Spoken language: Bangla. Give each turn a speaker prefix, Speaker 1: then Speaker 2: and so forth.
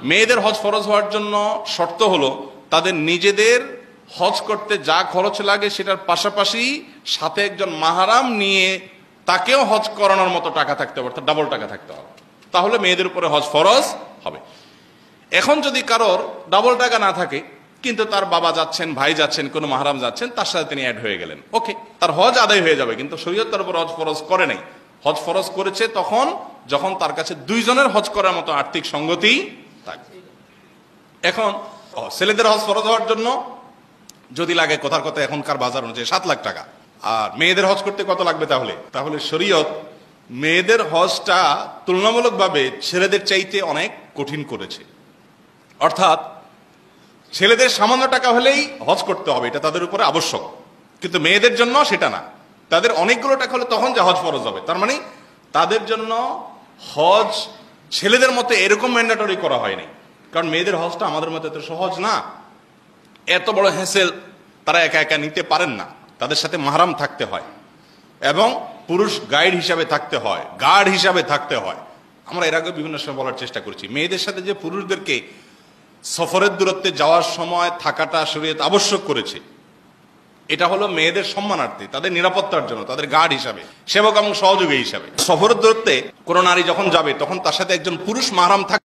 Speaker 1: মেয়েদের হজ ফরজ হওয়ার জন্য শর্ত হলো তাদের নিজেদের হজ করতে যা খরচ লাগে সেটার পাশাপাশি সাথে একজন মাহরাম নিয়ে তাকেও হজ করানোর মতো টাকা থাকতে হবে, অর্থাৎ ডাবল টাকা থাকতে হবে, তাহলে মেয়েদের উপরে হজ ফরজ হবে। এখন যদি কারোর ডাবল টাকা না থাকে কিন্তু তার বাবা যাচ্ছেন, ভাই যাচ্ছেন, কোনো মাহরাম যাচ্ছেন, তার সাথে তিনি অ্যাড হয়ে গেলেন, ওকে, তার হজ আদায় হয়ে যাবে, কিন্তু শরীয়ত তার উপর হজ ফরজ করে নাই। হজ ফরজ করেছে তখন যখন তার কাছে দুইজনের হজ করার মতো আর্থিক সঙ্গতি থাকে। এখন ছেলেদের হজ ফরজ হওয়ার জন্য যদি লাগে কথার কথা এখনকার বাজার অনুযায়ী 7 লাখ টাকা, আর মেয়েদের হজ করতে কত লাগবে তাহলে শরীয়ত মেয়েদের হজটা তুলনামূলকভাবে ছেলেদের চাইতে অনেক কঠিন করেছে। অর্থাৎ ছেলেদের সামান্য টাকা হলেই হজ করতে হবে, এটা তাদের উপরে আবশ্যক, কিন্তু মেয়েদের জন্য সেটা না, তাদের অনেকগুলো টাকা হলে তখন যে হজ ফরজ হবে। তার মানে তাদের জন্য হজ ছেলেদের মতো এরকম ম্যান্ডেটরি করা হয়নি, কারণ মেয়েদের হজটা আমাদের মতো এত সহজ না, এত বড় হ্যাসেল তারা একা একা নিতে পারেন না, তাদের সাথে মাহরাম থাকতে হয় এবং পুরুষ গাইড হিসাবে থাকতে হয়, গার্ড হিসাবে থাকতে হয়। আমরা এর আগে বিভিন্ন সময় বলার চেষ্টা করছি, মেয়েদের সাথে যে পুরুষদেরকে সফরের দূরত্বে যাওয়ার সময় থাকাটা শরীয়ত আবশ্যক করেছে, এটা হলো মেয়েদের সম্মানার্থে, তাদের নিরাপত্তার জন্য, তাদের গার্ড হিসাবে, সেবক এবং সহযোগী হিসাবে। সফরের দূরত্বে কোনো নারী যখন যাবে তখন তার সাথে একজন পুরুষ মাহরাম থাকে।